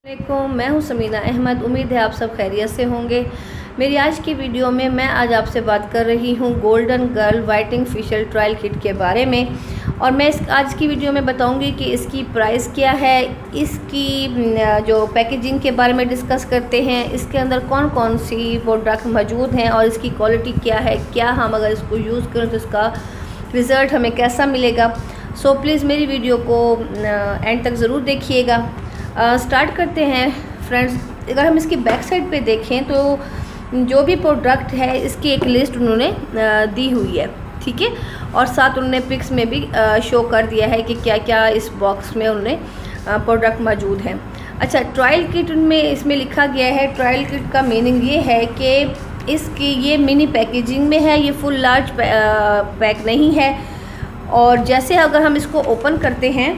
वालेकुम, मैं हूं समीना अहमद। उम्मीद है आप सब खैरियत से होंगे। मेरी आज की वीडियो में मैं आज आपसे बात कर रही हूं golden girl whitening facial trial kit के बारे में। और मैं आज की वीडियो में बताऊंगी कि इसकी प्राइस क्या है, इसकी जो पैकेजिंग के बारे में डिस्कस करते हैं, इसके अंदर कौन कौन सी प्रोडक्ट मौजूद हैं और इसकी क्वालिटी क्या है, क्या हम अगर इसको यूज़ करें तो इसका रिज़ल्ट हमें कैसा मिलेगा। सो प्लीज़ मेरी वीडियो को एंड तक ज़रूर देखिएगा। स्टार्ट करते हैं फ्रेंड्स। अगर हम इसकी बैक साइड पे देखें तो जो भी प्रोडक्ट है इसकी एक लिस्ट उन्होंने दी हुई है, ठीक है। और साथ उन्होंने पिक्स में भी शो कर दिया है कि क्या क्या इस बॉक्स में उन्होंने प्रोडक्ट मौजूद हैं। अच्छा, ट्रायल किट में इसमें लिखा गया है, ट्रायल किट का मीनिंग ये है कि इसकी ये मिनी पैकेजिंग में है, ये फुल लार्ज पैक नहीं है। और जैसे अगर हम इसको ओपन करते हैं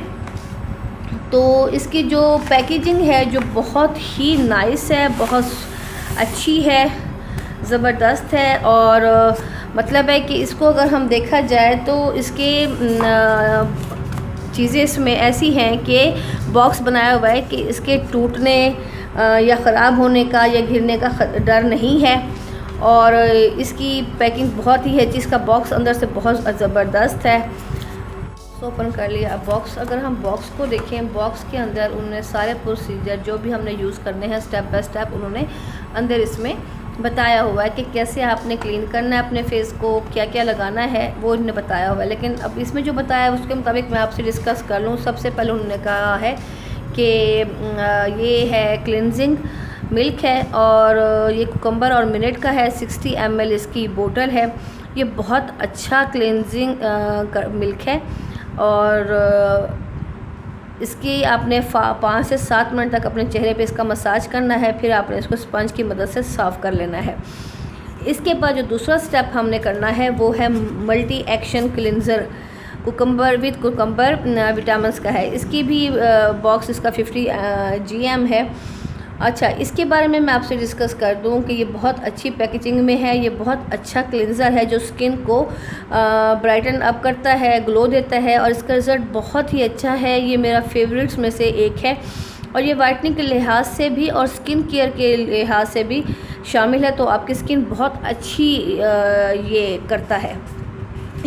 तो इसकी जो पैकेजिंग है जो बहुत ही नाइस है, बहुत अच्छी है, ज़बरदस्त है। और मतलब है कि इसको अगर हम देखा जाए तो इसके चीज़ें इसमें ऐसी हैं कि बॉक्स बनाया हुआ है कि इसके टूटने या ख़राब होने का या गिरने का डर नहीं है। और इसकी पैकिंग बहुत ही है, जिसका बॉक्स अंदर से बहुत ज़बरदस्त है। ओपन कर लिया बॉक्स। अगर हम बॉक्स को देखें, बॉक्स के अंदर उन्होंने सारे प्रोसीजर जो भी हमने यूज़ करने हैं स्टेप बाय स्टेप उन्होंने अंदर इसमें बताया हुआ है कि कैसे आपने क्लीन करना है अपने फेस को, क्या क्या लगाना है, वो इन्होंने बताया हुआ है। लेकिन अब इसमें जो बताया है उसके मुताबिक मैं आपसे डिस्कस कर लूँ। सबसे पहले उन्होंने कहा है कि ये है क्लिनजिंग मिल्क है और ये कुकम्बर और मिनट का है। 60 ml इसकी बोतल है। ये बहुत अच्छा क्लिनजिंग मिल्क है और इसकी आपने 5 से 7 मिनट तक अपने चेहरे पे इसका मसाज करना है, फिर आपने इसको स्पंज की मदद से साफ़ कर लेना है। इसके बाद जो दूसरा स्टेप हमने करना है वो है multi action cleanser cucumber with cucumber vitamins का है। इसकी भी बॉक्स इसका 50 gm है। अच्छा, इसके बारे में मैं आपसे डिस्कस कर दूं कि ये बहुत अच्छी पैकेजिंग में है। ये बहुत अच्छा क्लिनज़र है जो स्किन को ब्राइटन अप करता है, ग्लो देता है और इसका रिज़ल्ट बहुत ही अच्छा है। ये मेरा फेवरेट्स में से एक है और ये वाइटनिंग के लिहाज से भी और स्किन केयर के लिहाज से भी शामिल है। तो आपकी स्किन बहुत अच्छी ये करता है,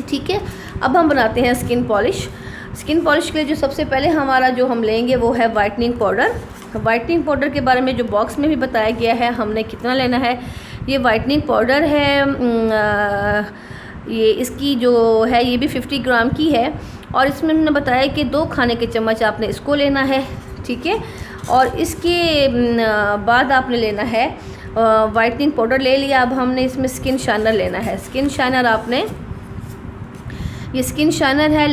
ठीक है। अब हम बनाते हैं स्किन पॉलिश। स्किन पॉलिश के लिए जो सबसे पहले हमारा जो हम लेंगे वो है वाइटनिंग पाउडर। वाइटनिंग पाउडर के बारे में जो बॉक्स में भी बताया गया है हमने कितना लेना है। ये वाइटनिंग पाउडर है, ये इसकी जो है ये भी 50 ग्राम की है और इसमें हमने बताया कि 2 खाने के चम्मच आपने इसको लेना है, ठीक है। और इसके बाद आपने लेना है वाइटनिंग पाउडर ले लिया। अब हमने इसमें स्किन शाइनर लेना है। स्किन शाइनर आपने, ये स्किन शाइनर है,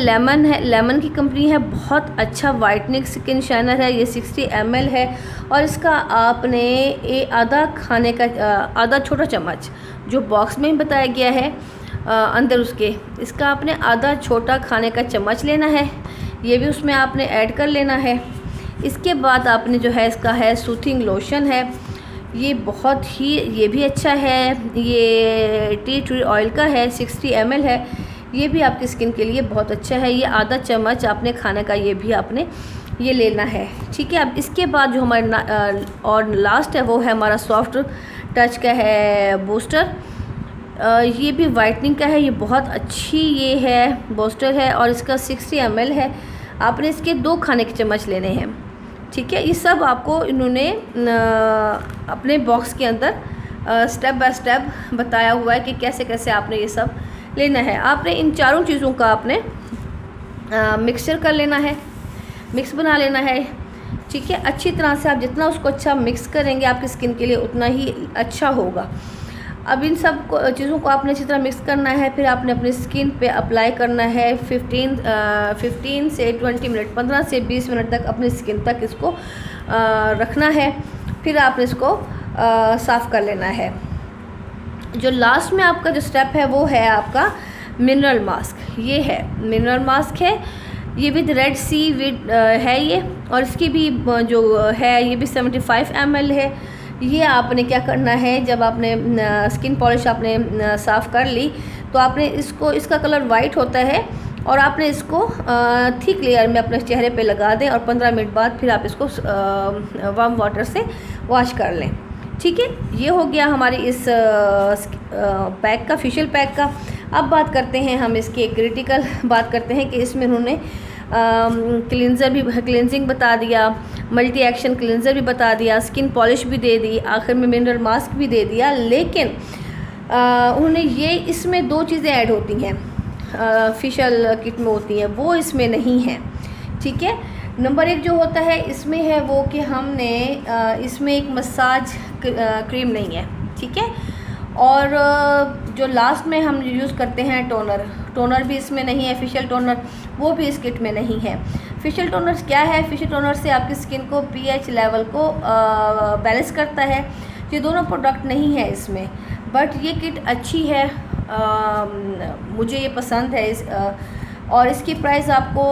लेमन की कंपनी है, बहुत अच्छा वाइटनिंग स्किन शाइनर है। ये 60 ml है और इसका आपने आधा छोटा चम्मच जो बॉक्स में बताया गया है अंदर उसके, इसका आपने आधा छोटा खाने का चम्मच लेना है। ये भी उसमें आपने ऐड कर लेना है। इसके बाद आपने जो है इसका है सूथिंग लोशन है। ये बहुत ही, ये भी अच्छा है। ये टी ट्री ऑयल का है, 60 ml है। ये भी आपकी स्किन के लिए बहुत अच्छा है। ये आधा चम्मच आपने खाने का ये भी आपने ये लेना है, ठीक है। अब इसके बाद जो हमारे और लास्ट है वो है हमारा सॉफ्ट टच का है बूस्टर। ये भी वाइटनिंग का है। ये बहुत अच्छी ये है बूस्टर है और इसका 60 ml है। आपने इसके 2 खाने के चम्मच लेने हैं, ठीक है। ये सब आपको इन्होंने अपने बॉक्स के अंदर स्टेप बाय स्टेप बताया हुआ है कि कैसे कैसे आपने ये सब लेना है। आपने इन चारों चीज़ों का आपने मिक्सचर कर लेना है, मिक्स बना लेना है, ठीक है। अच्छी तरह से आप जितना उसको अच्छा मिक्स करेंगे आपकी स्किन के लिए उतना ही अच्छा होगा। अब इन सब चीज़ों को आपने अच्छी तरह मिक्स करना है, फिर आपने अपनी स्किन पे अप्लाई करना है 15 से 20 मिनट, 15 से 20 मिनट तक अपनी स्किन तक इसको रखना है। फिर आपने इसको साफ़ कर लेना है। जो लास्ट में आपका जो स्टेप है वो है आपका मिनरल मास्क। ये है मिनरल मास्क है, ये विद रेड सी विद है ये, और इसकी भी जो है ये भी 75 ml है। ये आपने क्या करना है, जब आपने स्किन पॉलिश आपने साफ़ कर ली तो आपने इसको, इसका कलर वाइट होता है और आपने इसको थिक लेयर में अपने चेहरे पे लगा दें और 15 मिनट बाद फिर आप इसको वार्म वाटर से वॉश कर लें। ठीक है, ये हो गया हमारी इस पैक का, फेशियल पैक का। अब बात करते हैं हम इसकी क्रिटिकल बात करते हैं कि इसमें उन्होंने क्लिनज़र भी, क्लिनजिंग बता दिया, मल्टी एक्शन क्लिनज़र भी बता दिया, स्किन पॉलिश भी दे दी, आखिर में मिनरल मास्क भी दे दिया। लेकिन उन्होंने ये इसमें 2 चीज़ें ऐड होती हैं फेशियल किट में होती हैं, वो इसमें नहीं है। ठीक है, नंबर 1 जो होता है इसमें है वो कि हमने इसमें एक मसाज क्रीम नहीं है। ठीक है, और जो लास्ट में हम यूज़ करते हैं टोनर भी इसमें नहीं है, फेशियल टोनर, वो भी इस किट में नहीं है। फेशियल टोनर क्या है? फेशियल टोनर से आपकी स्किन को pH लेवल को बैलेंस करता है। ये दोनों प्रोडक्ट नहीं है इसमें, बट ये किट अच्छी है, मुझे ये पसंद है। और इसकी प्राइस आपको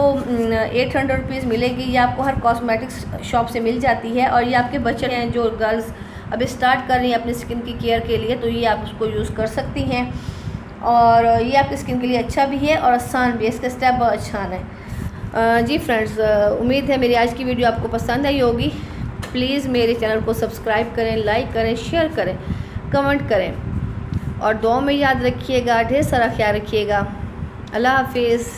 800 रुपीज़ मिलेगी। ये आपको हर कॉस्मेटिक्स शॉप से मिल जाती है। और ये आपके बच्चे हैं जो गर्ल्स अभी स्टार्ट कर रही हैं अपनी स्किन की केयर के लिए, तो ये आप उसको यूज़ कर सकती हैं। और ये आपकी स्किन के लिए अच्छा भी है और आसान भी है, इसका स्टेप बहुत आसान है। जी फ्रेंड्स, उम्मीद है मेरी आज की वीडियो आपको पसंद आई होगी। प्लीज़ मेरे चैनल को सब्सक्राइब करें, लाइक करें, शेयर करें, कमेंट करें और दुआ में याद रखिएगा। ढेर सारा ख्याल रखिएगा। अल्लाह हाफिज़।